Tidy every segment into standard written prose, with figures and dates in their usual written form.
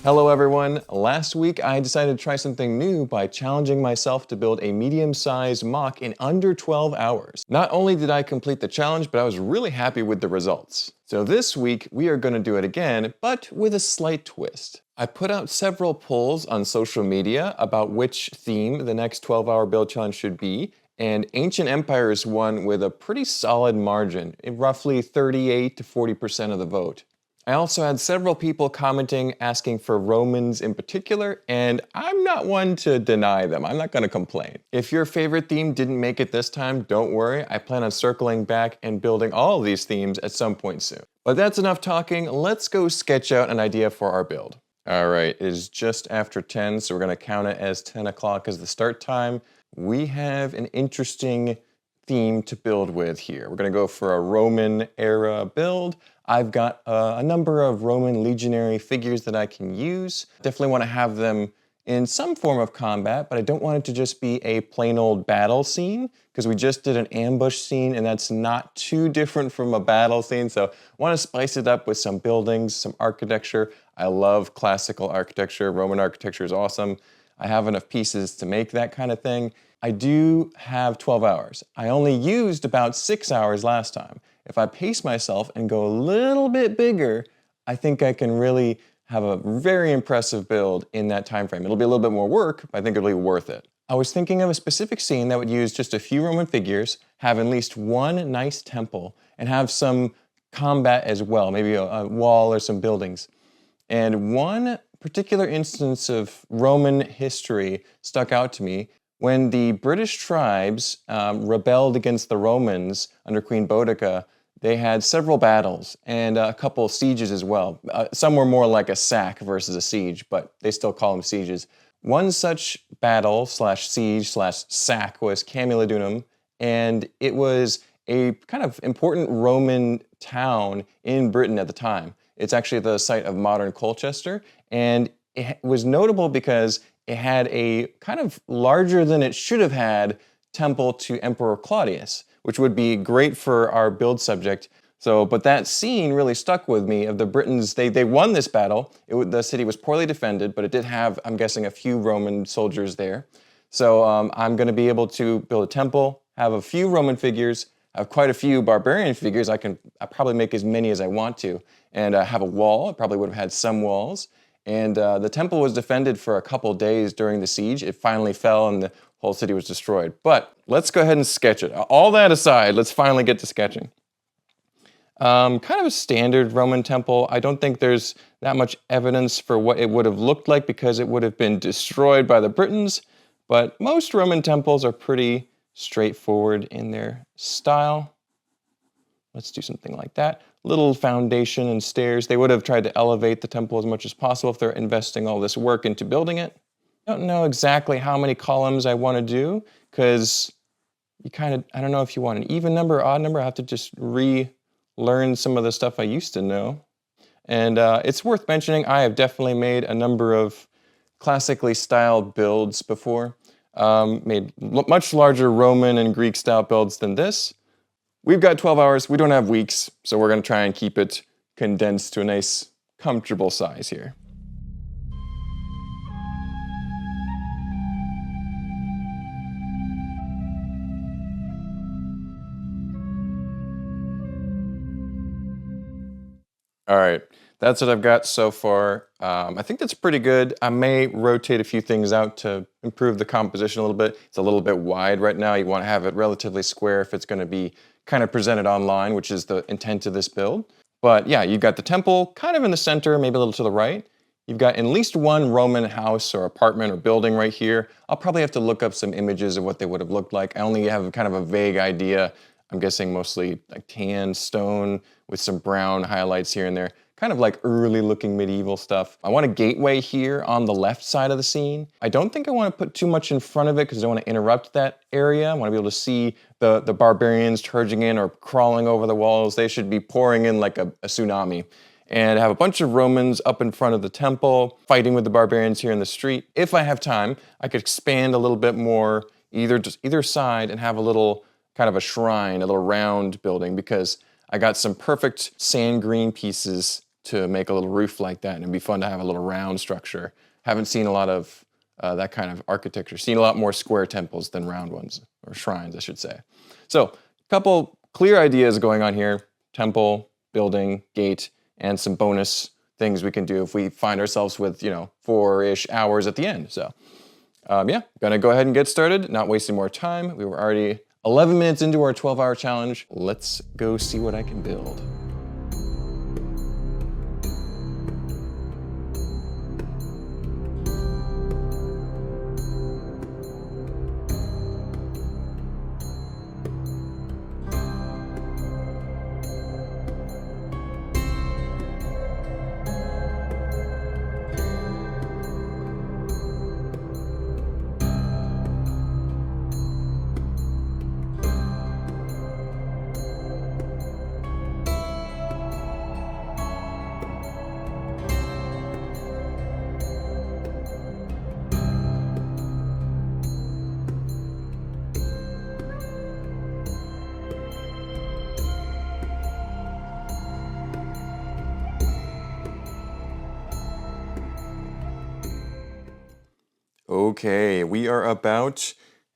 Hello everyone. Last week I decided to try something new by challenging myself to build a medium-sized MOC in under 12 hours. Not only did I complete the challenge, but I was really happy with the results. So this week we are going to do it again, but with a slight twist. I put out several polls on social media about which theme the next 12-hour build challenge should be, and Ancient Empires won with a pretty solid margin, roughly 38 to 40% of the vote. I also had several people commenting asking for Romans in particular, and I'm not one to deny them. I'm not going to complain. If your favorite theme didn't make it this time, don't worry. I plan on circling back and building all of these themes at some point soon. But that's enough talking. Let's go sketch out an idea for our build. All right, it is just after 10, so we're going to count it as 10 o'clock as the start time. We have an interesting theme to build with here. We're going to go for a Roman era build. I've got a number of Roman legionary figures that I can use. Definitely want to have them in some form of combat, but I don't want it to just be a plain old battle scene, because we just did an ambush scene and that's not too different from a battle scene. So I want to spice it up with some buildings, some architecture. I love classical architecture. Roman architecture is awesome. I have enough pieces to make that kind of thing. I do have 12 hours. I only used about 6 hours last time. If I pace myself and go a little bit bigger, I think I can really have a very impressive build in that time frame. It'll be a little bit more work, but I think it'll be worth it. I was thinking of a specific scene that would use just a few Roman figures, have at least one nice temple, and have some combat as well, maybe a wall or some buildings. And one particular instance of Roman history stuck out to me. When the British tribes rebelled against the Romans under Queen Boudica, they had several battles and a couple sieges as well. Some were more like a sack versus a siege, but they still call them sieges. One such battle slash siege slash sack was Camulodunum, and it was a kind of important Roman town in Britain at the time. It's actually the site of modern Colchester, and it was notable because it had a kind of larger than it should have had temple to Emperor Claudius, which would be great for our build subject. But that scene really stuck with me of the Britons. They won this battle. The city was poorly defended, but it did have, I'm guessing, a few Roman soldiers there. So I'm going to be able to build a temple, have a few Roman figures, have quite a few barbarian figures. I probably make as many as I want to, and have a wall. I probably would have had some walls. And the temple was defended for a couple days during the siege. It finally fell and the whole city was destroyed. But let's go ahead and sketch it. All that aside, let's finally get to sketching. Kind of a standard Roman temple. I don't think there's that much evidence for what it would have looked like because it would have been destroyed by the Britons. But most Roman temples are pretty straightforward in their style. Let's do something like that. Little foundation and stairs. They would have tried to elevate the temple as much as possible if they're investing all this work into building it. I don't know exactly how many columns I want to do, because I don't know if you want an even number or odd number. I have to just relearn some of the stuff I used to know. And it's worth mentioning, I have definitely made a number of classically styled builds before. Made much larger Roman and Greek style builds than this. We've got 12 hours, we don't have weeks, so we're going to try and keep it condensed to a nice, comfortable size here. All right, that's what I've got so far. I think that's pretty good. I may rotate a few things out to improve the composition a little bit. It's a little bit wide right now. You want to have it relatively square if it's going to be kind of presented online, which is the intent of this build. But yeah, you've got the temple kind of in the center, maybe a little to the right. You've got at least one Roman house or apartment or building right here. I'll probably have to look up some images of what they would have looked like. I only have kind of a vague idea. I'm guessing mostly like tan stone with some brown highlights here and there. Kind of like early looking medieval stuff. I want a gateway here on the left side of the scene. I don't think I want to put too much in front of it because I don't want to interrupt that area. I want to be able to see the barbarians charging in or crawling over the walls. They should be pouring in like a tsunami. And have a bunch of Romans up in front of the temple, fighting with the barbarians here in the street. If I have time, I could expand a little bit more either side and have a little kind of a shrine, a little round building, because I got some perfect sand green pieces to make a little roof like that, and it'd be fun to have a little round structure. Haven't seen a lot of that kind of architecture. Seen a lot more square temples than round ones, or shrines, I should say. So, a couple clear ideas going on here: temple, building, gate, and some bonus things we can do if we find ourselves with, 4-ish hours at the end. So, yeah, gonna go ahead and get started, not wasting more time. We were already 11 minutes into our 12-hour challenge. Let's go see what I can build. Okay, we are about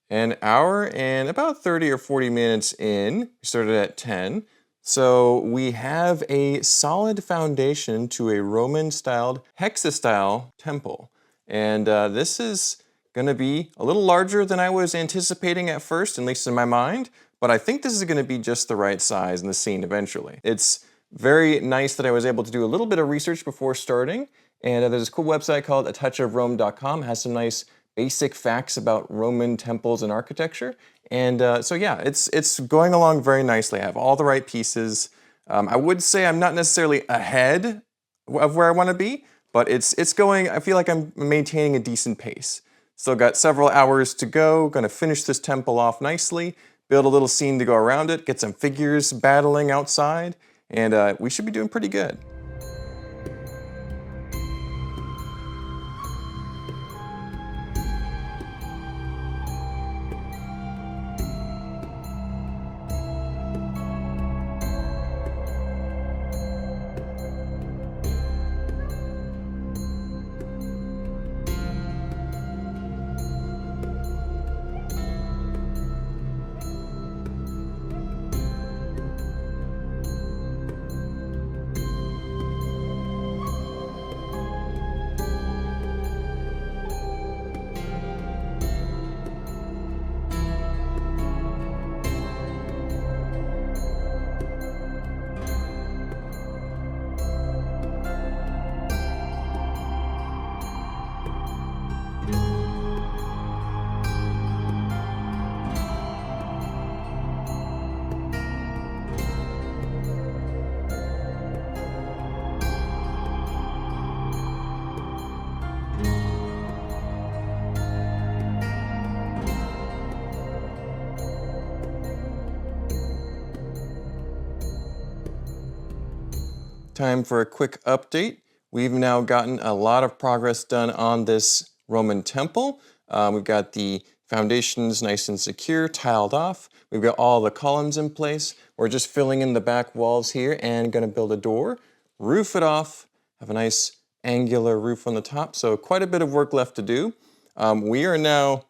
an hour and about 30 or 40 minutes in. We started at 10. So we have a solid foundation to a Roman-styled hexastyle temple. And this is going to be a little larger than I was anticipating at first, at least in my mind. But I think this is going to be just the right size in the scene eventually. It's very nice that I was able to do a little bit of research before starting. And there's a cool website called atouchofrome.com. It has some nice basic facts about Roman temples and architecture. And so yeah, it's going along very nicely. I have all the right pieces. I would say I'm not necessarily ahead of where I want to be, but it's going, I feel like I'm maintaining a decent pace. Still got several hours to go. Gonna finish this temple off nicely, build a little scene to go around it, get some figures battling outside, and we should be doing pretty good. Time for a quick update. We've now gotten a lot of progress done on this Roman temple. We've got the foundations nice and secure, tiled off. We've got all the columns in place. We're just filling in the back walls here and gonna build a door, roof it off, have a nice angular roof on the top. So quite a bit of work left to do. We are now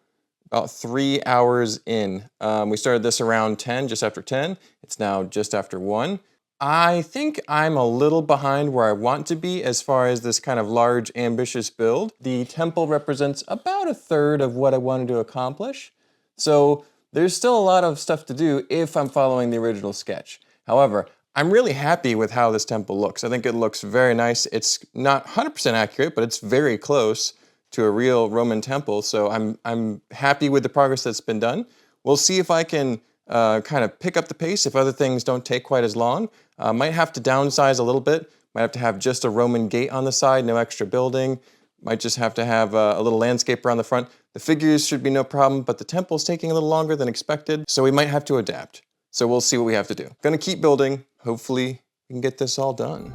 about 3 hours in. We started this around 10, just after 10. It's now just after 1. I think I'm a little behind where I want to be as far as this kind of large, ambitious build. The temple represents about a third of what I wanted to accomplish. So there's still a lot of stuff to do if I'm following the original sketch. However, I'm really happy with how this temple looks. I think it looks very nice. It's not 100% accurate, but it's very close to a real Roman temple. So I'm happy with the progress that's been done. We'll see if I can kind of pick up the pace if other things don't take quite as long. Might have to downsize a little bit. Might have to have just a Roman gate on the side, no extra building. Might just have to have a little landscape around the front. The figures should be no problem, but the temple's taking a little longer than expected, so we might have to adapt. So we'll see what we have to do. Gonna keep building. Hopefully we can get this all done.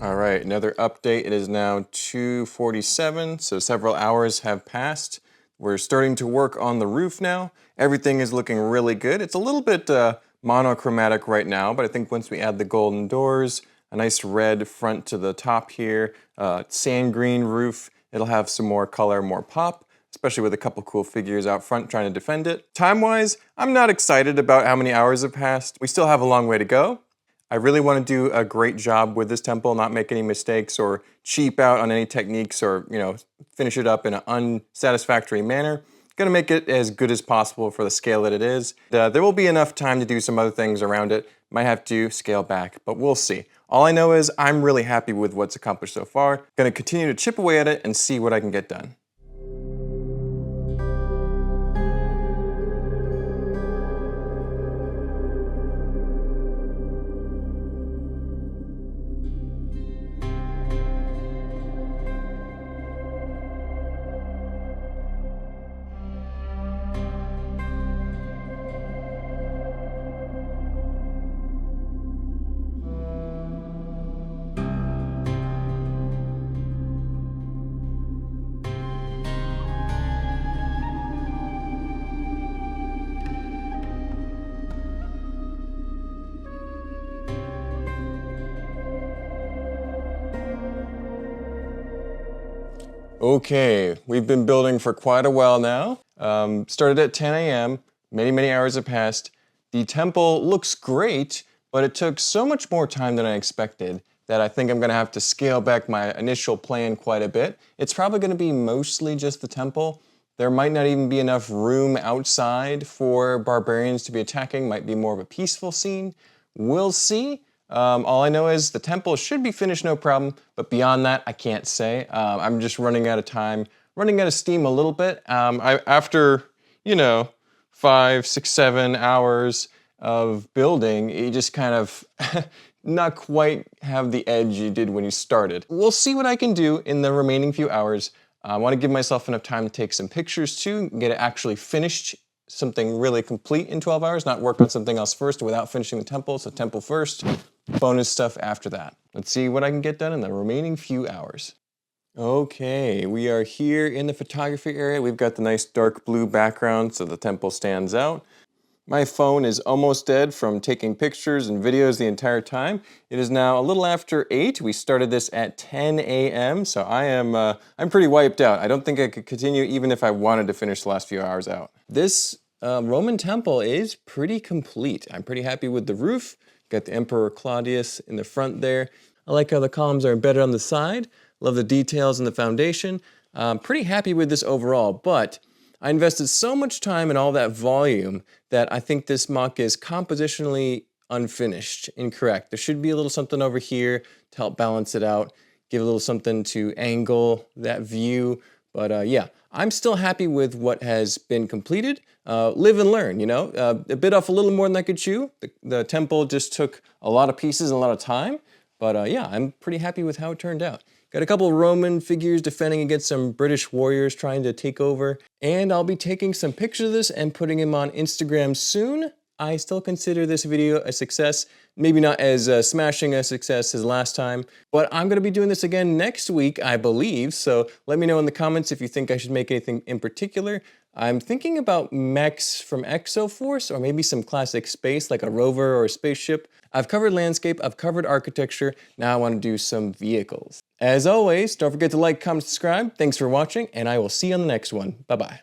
All right, another update. It is now 2:47, so several hours have passed. We're starting to work on the roof now. Everything is looking really good. It's a little bit monochromatic right now, but I think once we add the golden doors, a nice red front to the top here, sand green roof, it'll have some more color, more pop, especially with a couple cool figures out front trying to defend it. Time-wise, I'm not excited about how many hours have passed. We still have a long way to go. I really want to do a great job with this temple, not make any mistakes or cheap out on any techniques or, finish it up in an unsatisfactory manner. Gonna make it as good as possible for the scale that it is. There will be enough time to do some other things around it. Might have to scale back, but we'll see. All I know is I'm really happy with what's accomplished so far. Gonna continue to chip away at it and see what I can get done. Okay, we've been building for quite a while now. Started at 10 a.m., many hours have passed. The temple looks great, but it took so much more time than I expected that I think I'm gonna have to scale back my initial plan quite a bit. It's probably gonna be mostly just the temple. There might not even be enough room outside for barbarians to be attacking, might be more of a peaceful scene. We'll see. All I know is the temple should be finished no problem, but beyond that, I can't say. I'm just running out of time, running out of steam a little bit. After, 5, 6, 7 hours of building, you just kind of not quite have the edge you did when you started. We'll see what I can do in the remaining few hours. I want to give myself enough time to take some pictures too, get it actually finished, something really complete in 12 hours, not work on something else first without finishing the temple. So temple first, bonus stuff after that. Let's see what I can get done in the remaining few hours. Okay, we are here in the photography area. We've got the nice dark blue background so the temple stands out. My phone is almost dead from taking pictures and videos the entire time. It is now a little after 8. We started this at 10 a.m. So I'm pretty wiped out. I don't think I could continue even if I wanted to finish the last few hours out. This Roman temple is pretty complete. I'm pretty happy with the roof. Got the Emperor Claudius in the front there. I like how the columns are embedded on the side. Love the details in the foundation. Pretty happy with this overall, but I invested so much time in all that volume that I think this MOC is compositionally unfinished, incorrect. There should be a little something over here to help balance it out, give a little something to angle that view. But yeah, I'm still happy with what has been completed. Live and learn, a bit off a little more than I could chew. The temple just took a lot of pieces and a lot of time. But yeah, I'm pretty happy with how it turned out. Got a couple Roman figures defending against some British warriors trying to take over. And I'll be taking some pictures of this and putting them on Instagram soon. I still consider this video a success. Maybe not as smashing a success as last time, but I'm gonna be doing this again next week, I believe. So let me know in the comments if you think I should make anything in particular. I'm thinking about mechs from Exoforce or maybe some classic space like a rover or a spaceship. I've covered landscape, I've covered architecture. Now I want to do some vehicles. As always, don't forget to like, comment, subscribe. Thanks for watching, and I will see you on the next one. Bye-bye.